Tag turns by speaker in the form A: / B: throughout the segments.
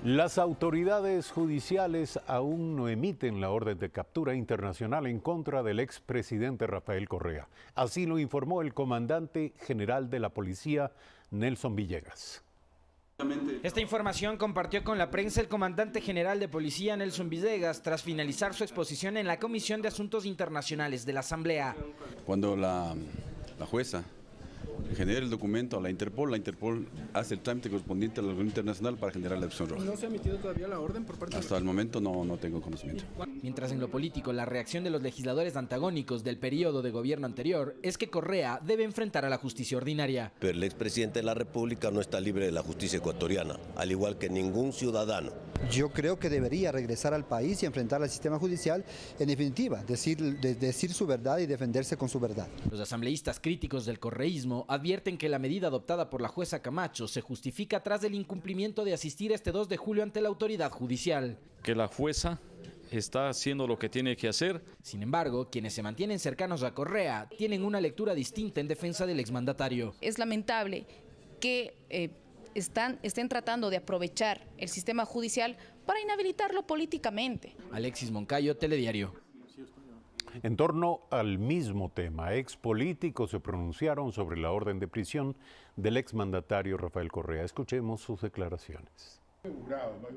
A: Las autoridades judiciales aún no emiten la orden de captura internacional en contra del expresidente Rafael Correa. Así lo informó el comandante general de la policía, Nelson Villegas.
B: Esta información compartió con la prensa el comandante general de policía, Nelson Villegas, tras finalizar su exposición en la Comisión de Asuntos Internacionales de la Asamblea.
C: Cuando la jueza genera el documento a la Interpol hace el trámite correspondiente a la Organización Internacional para generar la opción roja.
D: ¿No se ha emitido todavía la orden por parte
C: Hasta el momento no tengo conocimiento.
B: Mientras en lo político, la reacción de los legisladores antagónicos del periodo de gobierno anterior es que Correa debe enfrentar a la justicia ordinaria.
E: Pero el expresidente de la República no está libre de la justicia ecuatoriana, al igual que ningún ciudadano.
F: Yo creo que debería regresar al país y enfrentar al sistema judicial, en definitiva, decir su verdad y defenderse con su verdad.
B: Los asambleístas críticos del correísmo advierten que la medida adoptada por la jueza Camacho se justifica tras el incumplimiento de asistir este 2 de julio ante la autoridad judicial.
G: Que la jueza está haciendo lo que tiene que hacer.
B: Sin embargo, quienes se mantienen cercanos a Correa tienen una lectura distinta en defensa del exmandatario.
H: Es lamentable que estén tratando de aprovechar el sistema judicial para inhabilitarlo políticamente.
B: Alexis Moncayo, Telediario.
A: En torno al mismo tema, expolíticos se pronunciaron sobre la orden de prisión del exmandatario Rafael Correa. Escuchemos sus declaraciones.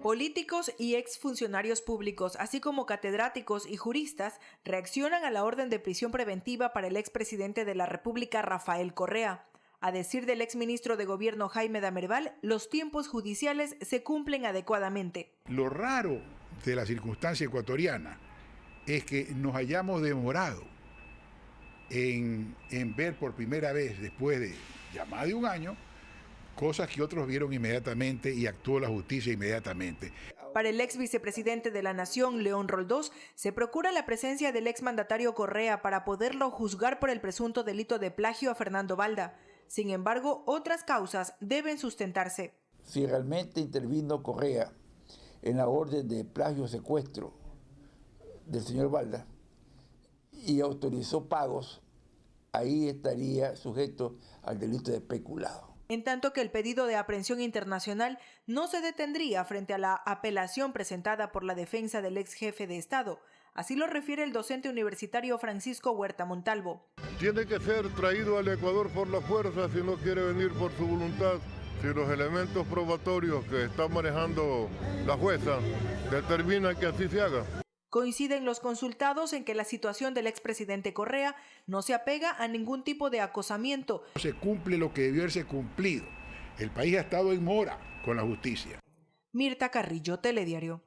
I: Políticos y exfuncionarios públicos, así como catedráticos y juristas, reaccionan a la orden de prisión preventiva para el expresidente de la República, Rafael Correa. A decir del exministro de Gobierno Jaime Damerval, los tiempos judiciales se cumplen adecuadamente.
J: Lo raro de la circunstancia ecuatoriana es que nos hayamos demorado en ver por primera vez, después de ya más de un año, cosas que otros vieron inmediatamente y actuó la justicia inmediatamente.
I: Para el ex vicepresidente de la Nación, León Roldós, se procura la presencia del exmandatario Correa para poderlo juzgar por el presunto delito de plagio a Fernando Balda. Sin embargo, otras causas deben sustentarse.
K: Si realmente intervino Correa en la orden de plagio secuestro del señor Balda y autorizó pagos, ahí estaría sujeto al delito de peculado.
I: En tanto que el pedido de aprehensión internacional no se detendría frente a la apelación presentada por la defensa del ex jefe de Estado. Así lo refiere el docente universitario Francisco Huerta Montalvo.
L: Tiene que ser traído al Ecuador por la fuerza si no quiere venir por su voluntad. Si los elementos probatorios que está manejando la jueza determinan que así se haga.
I: Coinciden los consultados en que la situación del expresidente Correa no se apega a ningún tipo de acosamiento.
J: Se cumple lo que debió haberse cumplido. El país ha estado en mora con la justicia.
I: Mirta Carrillo, Telediario.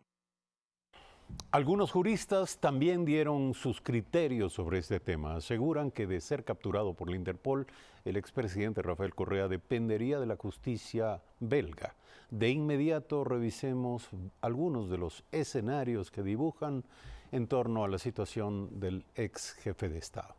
A: Algunos juristas también dieron sus criterios sobre este tema. Aseguran que de ser capturado por la Interpol, el expresidente Rafael Correa dependería de la justicia belga. De inmediato revisemos algunos de los escenarios que dibujan en torno a la situación del ex jefe de Estado.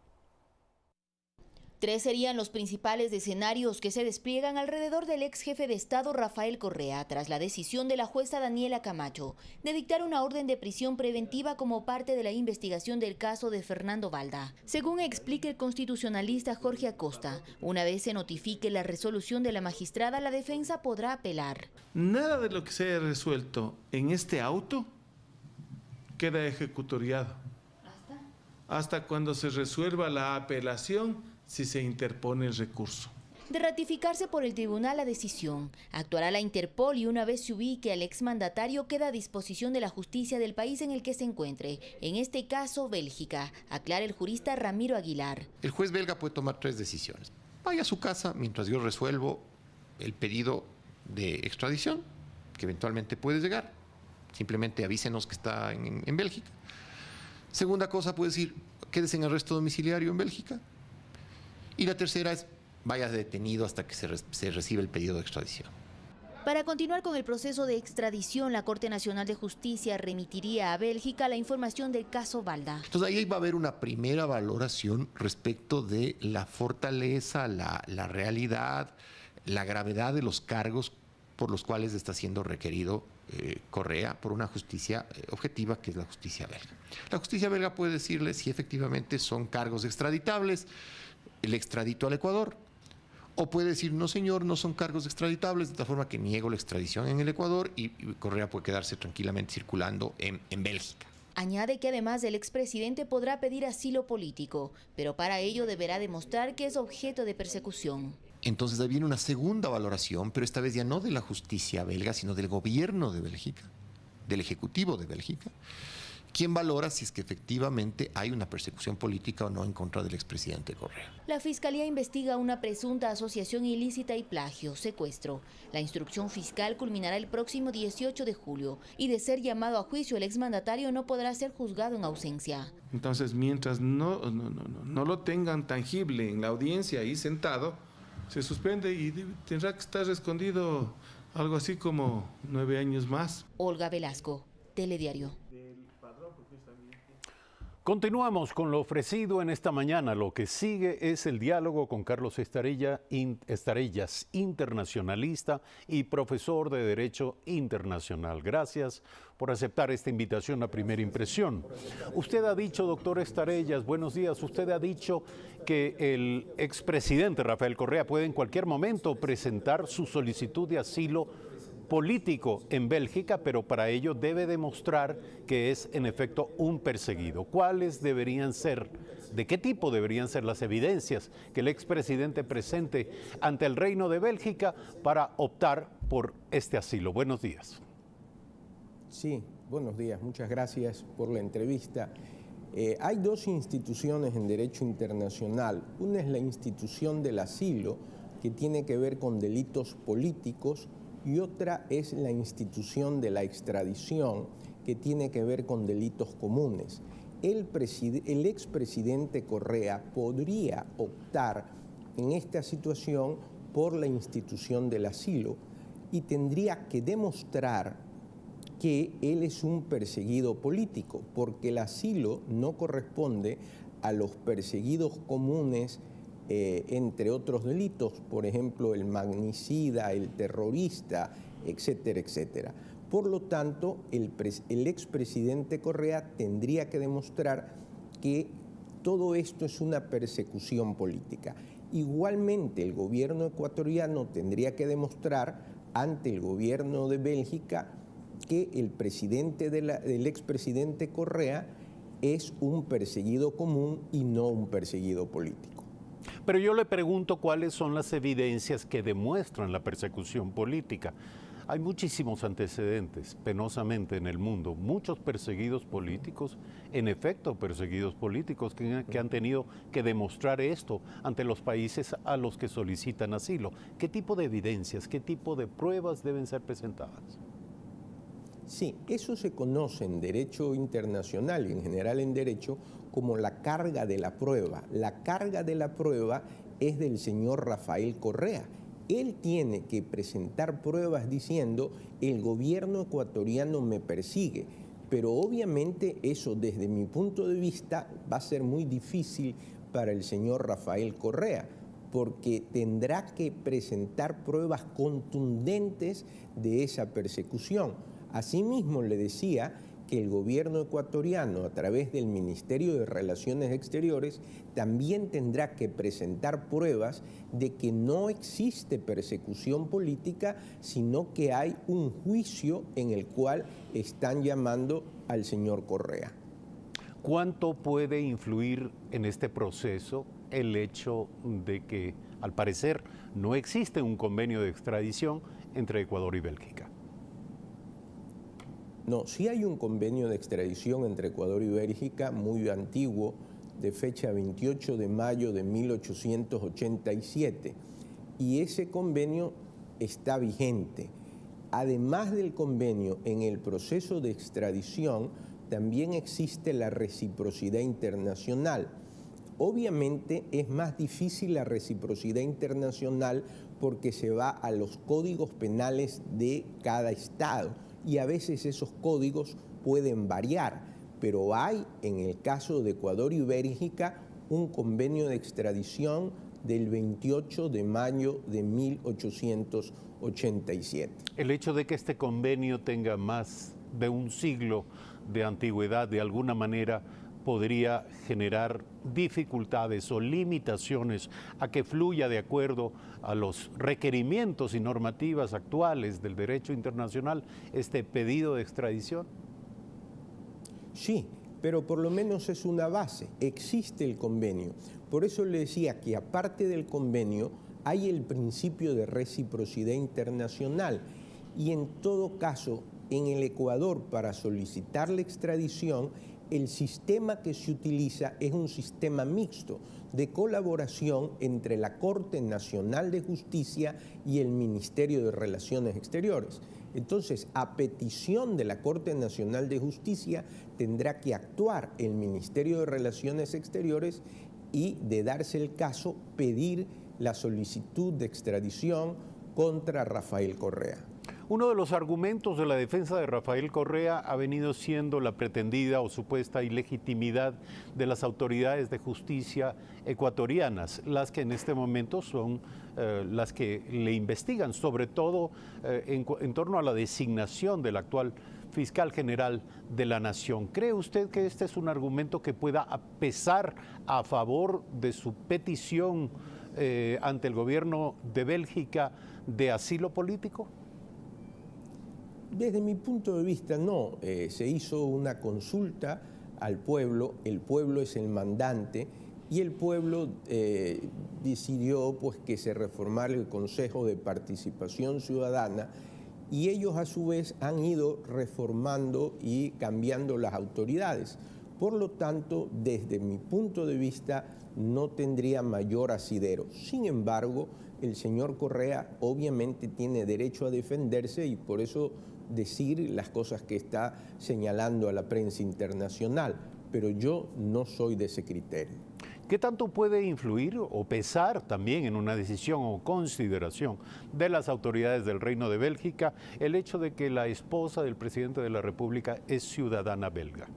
M: 3 serían los principales escenarios que se despliegan alrededor del ex jefe de Estado Rafael Correa tras la decisión de la jueza Daniela Camacho de dictar una orden de prisión preventiva como parte de la investigación del caso de Fernando Balda. Según explica el constitucionalista Jorge Acosta, una vez se notifique la resolución de la magistrada, la defensa podrá apelar.
N: Nada de lo que se haya resuelto en este auto queda ejecutoriado. Hasta cuando se resuelva la apelación, si se interpone el recurso.
M: De ratificarse por el tribunal la decisión, actuará la Interpol y una vez se ubique al exmandatario queda a disposición de la justicia del país en el que se encuentre, en este caso Bélgica, aclara el jurista Ramiro Aguilar.
O: El juez belga puede tomar 3 decisiones. Vaya a su casa mientras yo resuelvo el pedido de extradición, que eventualmente puede llegar. Simplemente avísenos que está en Bélgica. Segunda cosa, puede decir, quédese en arresto domiciliario en Bélgica. Y la tercera es, vaya detenido hasta que se reciba el pedido de extradición.
M: Para continuar con el proceso de extradición, la Corte Nacional de Justicia remitiría a Bélgica la información del caso Balda.
O: Entonces ahí va a haber una primera valoración respecto de la fortaleza, la realidad, la gravedad de los cargos por los cuales está siendo requerido Correa por una justicia objetiva, que es la justicia belga. La justicia belga puede decirle si efectivamente son cargos extraditables, el extradito al Ecuador, O puede decir, no señor, no son cargos extraditables, de tal forma que niego la extradición en el Ecuador y Correa puede quedarse tranquilamente circulando en Bélgica.
M: Añade que además el expresidente podrá pedir asilo político, pero para ello deberá demostrar que es objeto de persecución.
O: Entonces ahí viene una segunda valoración, pero esta vez ya no de la justicia belga, sino del gobierno de Bélgica, del Ejecutivo de Bélgica, quien valora si es que efectivamente hay una persecución política o no en contra del expresidente Correa.
M: La Fiscalía investiga una presunta asociación ilícita y plagio, secuestro. La instrucción fiscal culminará el próximo 18 de julio y de ser llamado a juicio el exmandatario no podrá ser juzgado en ausencia.
N: Entonces, mientras no lo tengan tangible en la audiencia ahí sentado, se suspende y tendrá que estar escondido algo así como 9 años más.
M: Olga Velasco, Telediario.
A: Continuamos con lo ofrecido en esta mañana. Lo que sigue es el diálogo con Carlos Estarellas, internacionalista y profesor de Derecho Internacional. Gracias por aceptar esta invitación a Primera Impresión. Usted ha dicho, doctor Estarellas, buenos días, usted ha dicho que el expresidente Rafael Correa puede en cualquier momento presentar su solicitud de asilo político en Bélgica, pero para ello debe demostrar que es en efecto un perseguido. ¿Cuáles deberían ser, de qué tipo deberían ser las evidencias que el expresidente presente ante el Reino de Bélgica para optar por este asilo? Buenos días.
P: Sí, buenos días, muchas gracias por la entrevista. Hay dos instituciones en derecho internacional. Una es la institución del asilo, que tiene que ver con delitos políticos, y otra es la institución de la extradición, que tiene que ver con delitos comunes. El expresidente Correa podría optar en esta situación por la institución del asilo y tendría que demostrar que él es un perseguido político, porque el asilo no corresponde a los perseguidos comunes, entre otros delitos, por ejemplo, el magnicida, el terrorista, etcétera, etcétera. Por lo tanto, el expresidente Correa tendría que demostrar que todo esto es una persecución política. Igualmente, el gobierno ecuatoriano tendría que demostrar ante el gobierno de Bélgica que el expresidente Correa es un perseguido común y no un perseguido político.
A: Pero yo le pregunto cuáles son las evidencias que demuestran la persecución política. Hay muchísimos antecedentes, penosamente, en el mundo. Muchos perseguidos políticos, en efecto perseguidos políticos, que han tenido que demostrar esto ante los países a los que solicitan asilo. ¿Qué tipo de evidencias, qué tipo de pruebas deben ser presentadas?
P: Sí, eso se conoce en derecho internacional y en general en derecho como la carga de la prueba. La carga de la prueba es del señor Rafael Correa. Él tiene que presentar pruebas diciendo el gobierno ecuatoriano me persigue, pero obviamente eso desde mi punto de vista va a ser muy difícil para el señor Rafael Correa, porque tendrá que presentar pruebas contundentes de esa persecución. Asimismo, le decía que el gobierno ecuatoriano, a través del Ministerio de Relaciones Exteriores, también tendrá que presentar pruebas de que no existe persecución política, sino que hay un juicio en el cual están llamando al señor Correa.
A: ¿Cuánto puede influir en este proceso el hecho de que, al parecer, no existe un convenio de extradición entre Ecuador y Bélgica?
P: No, sí hay un convenio de extradición entre Ecuador y Bélgica muy antiguo, de fecha 28 de mayo de 1887, y ese convenio está vigente. Además del convenio, en el proceso de extradición también existe la reciprocidad internacional. Obviamente es más difícil la reciprocidad internacional porque se va a los códigos penales de cada estado, y a veces esos códigos pueden variar, pero hay, en el caso de Ecuador y Bélgica, un convenio de extradición del 28 de mayo de 1887.
A: El hecho de que este convenio tenga más de un siglo de antigüedad, de alguna manera podría generar dificultades o limitaciones a que fluya de acuerdo a los requerimientos y normativas actuales del derecho internacional este pedido de extradición?
P: Sí, pero por lo menos es una base, existe el convenio. Por eso le decía que aparte del convenio hay el principio de reciprocidad internacional y en todo caso en el Ecuador para solicitar la extradición el sistema que se utiliza es un sistema mixto de colaboración entre la Corte Nacional de Justicia y el Ministerio de Relaciones Exteriores. Entonces, a petición de la Corte Nacional de Justicia, tendrá que actuar el Ministerio de Relaciones Exteriores y, de darse el caso, pedir la solicitud de extradición contra Rafael Correa.
A: Uno de los argumentos de la defensa de Rafael Correa ha venido siendo la pretendida o supuesta ilegitimidad de las autoridades de justicia ecuatorianas, las que en este momento son las que le investigan, sobre todo en torno a la designación del actual fiscal general de la Nación. ¿Cree usted que este es un argumento que pueda pesar a favor de su petición ante el gobierno de Bélgica de asilo político?
P: Desde mi punto de vista, no. Se hizo una consulta al pueblo, el pueblo es el mandante y el pueblo decidió pues, que se reformara el Consejo de Participación Ciudadana y ellos a su vez han ido reformando y cambiando las autoridades. Por lo tanto, desde mi punto de vista, no tendría mayor asidero. Sin embargo, el señor Correa obviamente tiene derecho a defenderse y por eso decir las cosas que está señalando a la prensa internacional, pero yo no soy de ese criterio.
A: ¿Qué tanto puede influir o pesar también en una decisión o consideración de las autoridades del Reino de Bélgica el hecho de que la esposa del presidente de la República es ciudadana belga?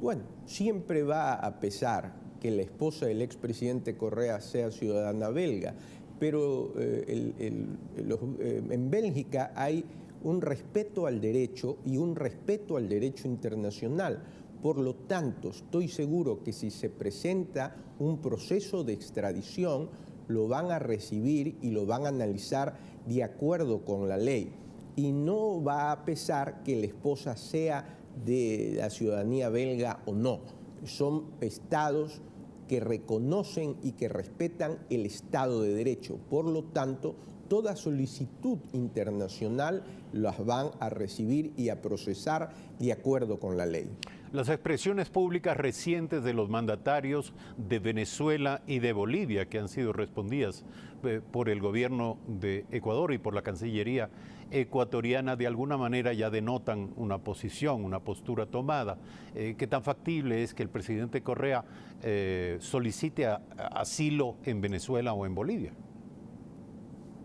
P: Bueno, siempre va a pesar que la esposa del expresidente Correa sea ciudadana belga, pero en Bélgica hay un respeto al derecho y un respeto al derecho internacional. Por lo tanto, estoy seguro que si se presenta un proceso de extradición, lo van a recibir y lo van a analizar de acuerdo con la ley. Y no va a pesar que la esposa sea de la ciudadanía belga o no. Son estados que reconocen y que respetan el Estado de Derecho. Por lo tanto, toda solicitud internacional las van a recibir y a procesar de acuerdo con la ley.
A: Las expresiones públicas recientes de los mandatarios de Venezuela y de Bolivia, que han sido respondidas por el gobierno de Ecuador y por la Cancillería ecuatoriana, de alguna manera ya denotan una posición, una postura tomada. ¿Qué tan factible es que el presidente Correa solicite asilo en Venezuela o en Bolivia?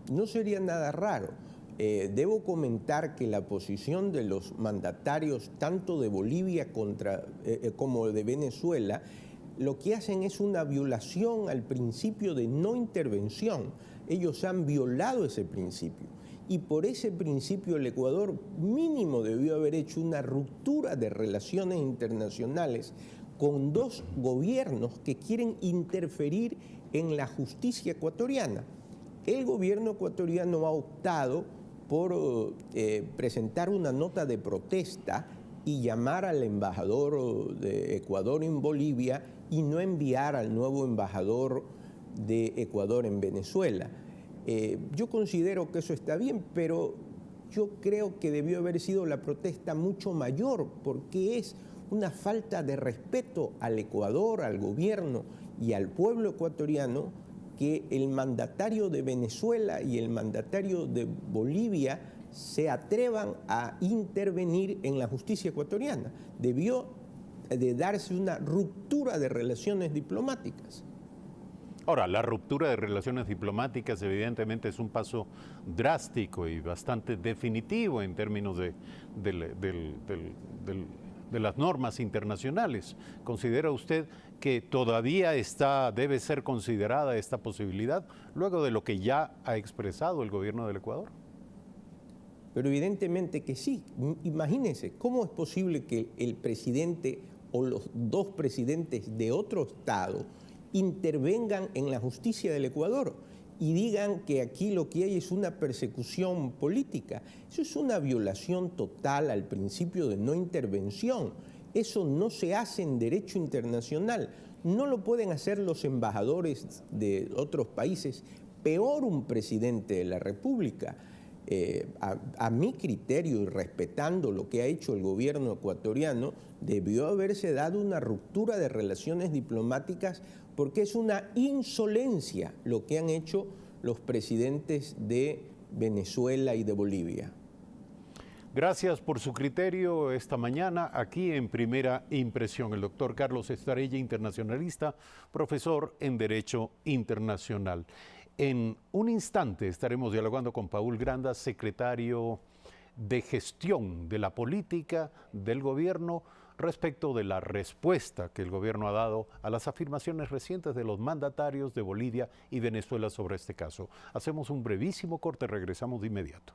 P: No sería nada raro. Debo comentar que la posición de los mandatarios, tanto de Bolivia como de Venezuela, lo que hacen es una violación al principio de no intervención. Ellos han violado ese principio. Y por ese principio el Ecuador mínimo debió haber hecho una ruptura de relaciones internacionales con dos gobiernos que quieren interferir en la justicia ecuatoriana. El gobierno ecuatoriano ha optado por presentar una nota de protesta y llamar al embajador de Ecuador en Bolivia y no enviar al nuevo embajador de Ecuador en Venezuela. Yo considero que eso está bien, pero yo creo que debió haber sido la protesta mucho mayor, porque es una falta de respeto al Ecuador, al gobierno y al pueblo ecuatoriano que el mandatario de Venezuela y el mandatario de Bolivia se atrevan a intervenir en la justicia ecuatoriana. Debió de darse una ruptura de relaciones diplomáticas.
A: Ahora, la ruptura de relaciones diplomáticas evidentemente es un paso drástico y bastante definitivo en términos de las normas internacionales. ¿Considera usted que todavía debe ser considerada esta posibilidad luego de lo que ya ha expresado el gobierno del Ecuador?
P: Pero evidentemente que sí. Imagínense, ¿cómo es posible que el presidente o los dos presidentes de otro Estado intervengan en la justicia del Ecuador y digan que aquí lo que hay es una persecución política. Eso es una violación total al principio de no intervención. Eso no se hace en derecho internacional. No lo pueden hacer los embajadores de otros países, peor un presidente de la República. A mi criterio y respetando lo que ha hecho el gobierno ecuatoriano, debió haberse dado una ruptura de relaciones diplomáticas porque es una insolencia lo que han hecho los presidentes de Venezuela y de Bolivia.
A: Gracias por su criterio esta mañana aquí en Primera Impresión. El doctor Carlos Estarella, internacionalista, profesor en Derecho Internacional. En un instante estaremos dialogando con Paul Grandas, secretario de Gestión de la Política del Gobierno, respecto de la respuesta que el gobierno ha dado a las afirmaciones recientes de los mandatarios de Bolivia y Venezuela sobre este caso. Hacemos un brevísimo corte, regresamos de inmediato.